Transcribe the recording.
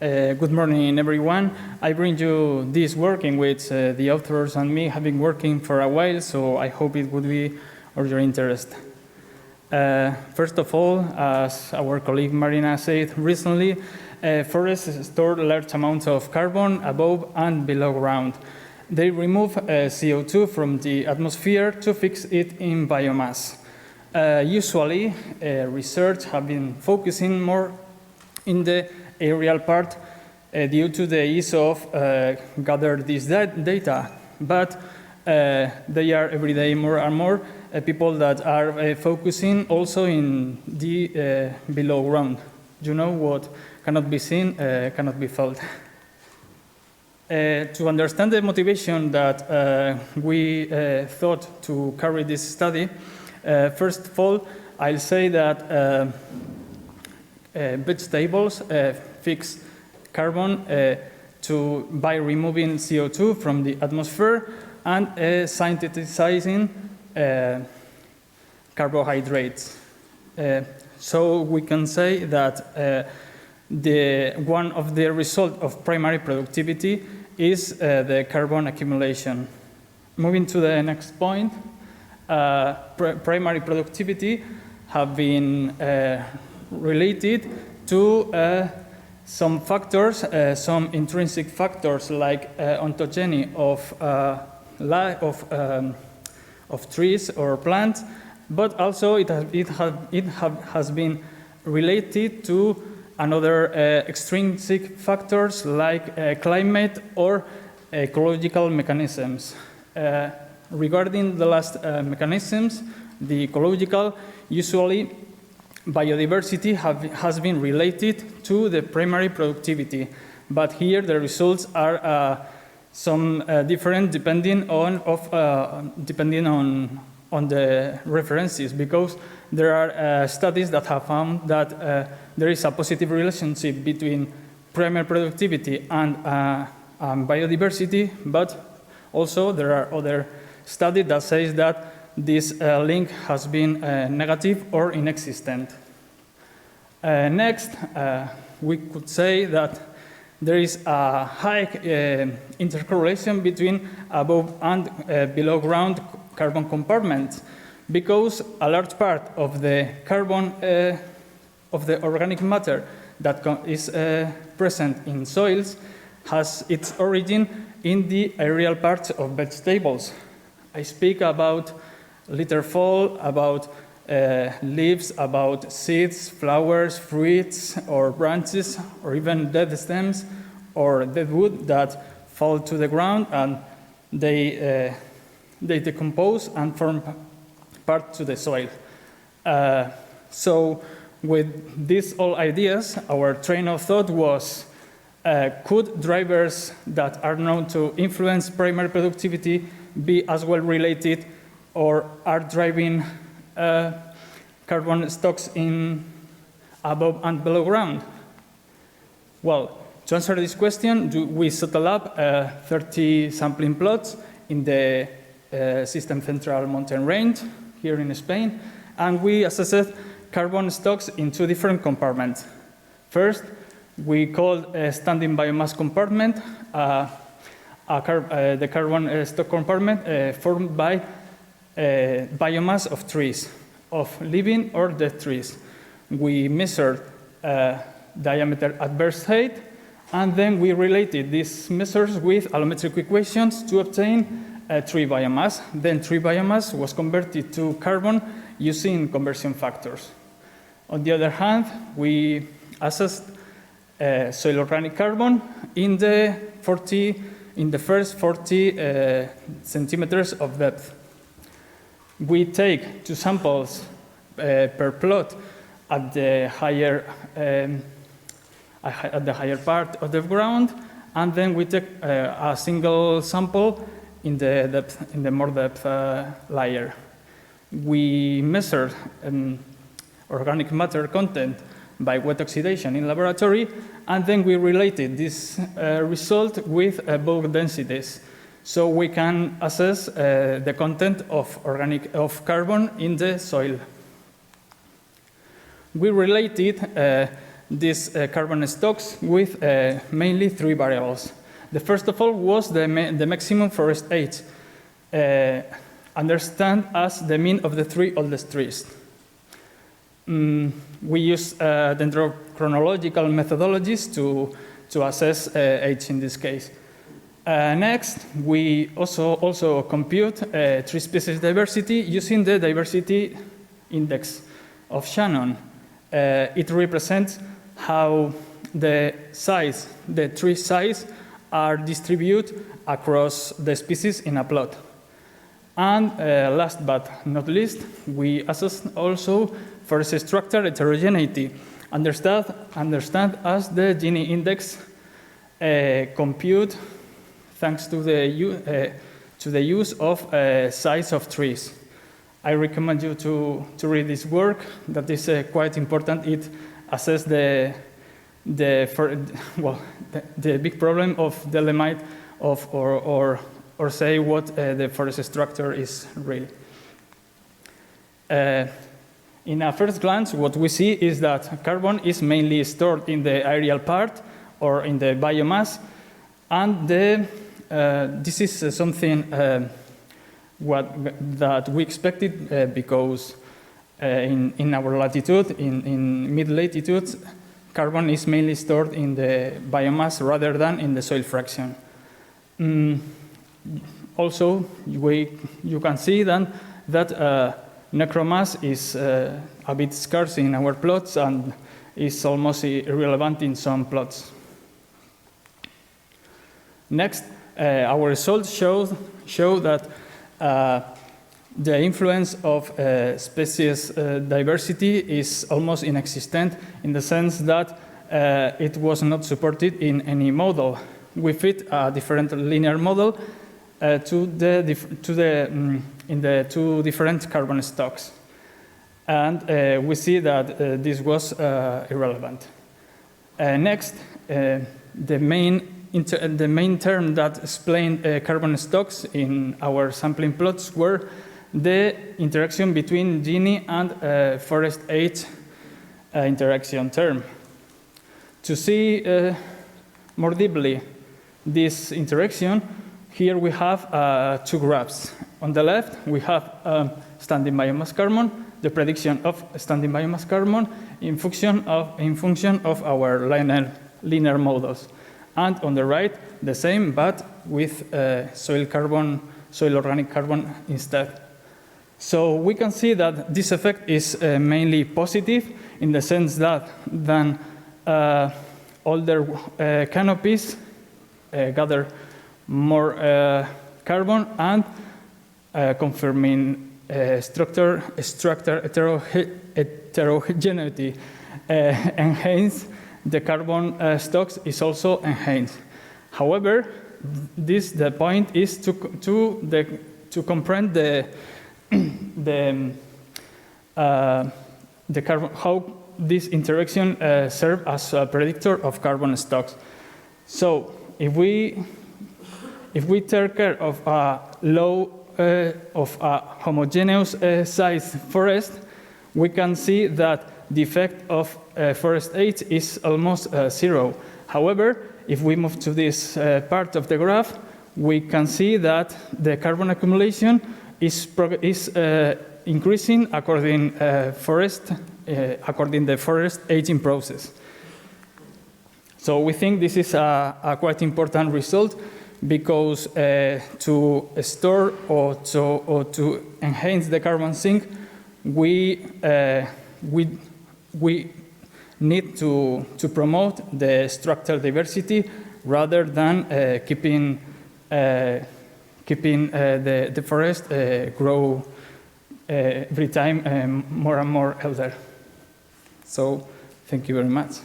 Good morning, everyone. I bring you this work in which the authors and me have been working for a while, so I hope it would be of your interest. First of all, as our colleague Marina said recently, forests store large amounts of carbon above and below ground. They remove CO2 from the atmosphere to fix it in biomass. Usually, research have been focusing more in the aerial part due to the ease of gather this data, but they are every day more and more people that are focusing also in the below ground. You know, what cannot be seen cannot be felt. To understand the motivation that we thought to carry this study, first of all, I'll say that vegetables fix carbon by removing CO2 from the atmosphere and synthesizing carbohydrates. So we can say that one of the results of primary productivity is the carbon accumulation. Moving to the next point, primary productivity have been related to some factors, some intrinsic factors like ontogeny of trees or plants, but also it has been related to another extrinsic factors like climate or ecological mechanisms. Regarding the last mechanisms, the ecological, usually biodiversity has been related to the primary productivity, but here the results are some different depending on the references, because there are studies that have found that there is a positive relationship between primary productivity and biodiversity, but also there are other studies that says that this link has been negative or inexistent. Next, we could say that there is a high intercorrelation between above and below ground carbon compartments, because a large part of the carbon of the organic matter that is present in soils has its origin in the aerial parts of vegetables. I speak about litter fall, about leaves, about seeds, flowers, fruits, or branches, or even dead stems or dead wood that fall to the ground and they decompose and form part to the soil. So with these all ideas, our train of thought was, could drivers that are known to influence primary productivity be as well related, or are driving carbon stocks in above and below ground? Well, to answer this question, we settled up 30 sampling plots in the System Central mountain range here in Spain, and we assessed carbon stocks in two different compartments. First, we called a standing biomass compartment, the carbon stock compartment formed by biomass of trees, of living or dead trees. We measured diameter at burst height, and then we related these measures with allometric equations to obtain tree biomass. Then tree biomass was converted to carbon using conversion factors. On the other hand, we assessed soil organic carbon in the first 40 centimeters of depth. We take two samples per plot at the higher part of the ground, and then we take a single sample in the more depth layer. We measured organic matter content by wet oxidation in laboratory, and then we related this result with bulk densities, so we can assess the content of carbon in the soil. We related these carbon stocks with mainly 3 variables. The first of all was the maximum forest age, understood as the mean of the 3 oldest trees. We use dendrochronological methodologies to assess age in this case. Next, we also compute tree species diversity using the diversity index of Shannon. It represents how the tree size are distributed across the species in a plot. And last but not least, we assess also forest structure heterogeneity, understand as the Gini index compute thanks to the use of size of trees. I recommend you to read this work. That is quite important. It assesses the big problem of the limit of or say what the forest structure is really. In a first glance, what we see is that carbon is mainly stored in the aerial part or in the biomass, and this is something that we expected because in our latitude, in mid-latitudes, carbon is mainly stored in the biomass rather than in the soil fraction. Also, you can see then that necromass is a bit scarce in our plots and is almost irrelevant in some plots. Next, our results show that the influence of species diversity is almost inexistent in the sense that it was not supported in any model. We fit a different linear model in the 2 different carbon stocks. And we see that this was irrelevant. Next, the main term that explained carbon stocks in our sampling plots were the interaction between Gini and forest age interaction term. To see more deeply this interaction, here we have 2 graphs. On the left, we have standing biomass carbon, the prediction of standing biomass carbon in function of our linear models. And on the right, the same, but with soil organic carbon instead. So we can see that this effect is mainly positive in the sense that then older canopies gather more carbon and confirming structure heterogeneity enhance the carbon stocks is also enhanced. However, the point is to comprehend how this interaction serves as a predictor of carbon stocks. So if we take care of a homogeneous size forest, we can see that the effect of forest age is almost 0. However, if we move to this part of the graph, we can see that the carbon accumulation is increasing according the forest aging process. So we think this is a quite important result because to store or to enhance the carbon sink, we need to promote the structural diversity rather than keeping the forest grow every time more and more elder. So thank you very much.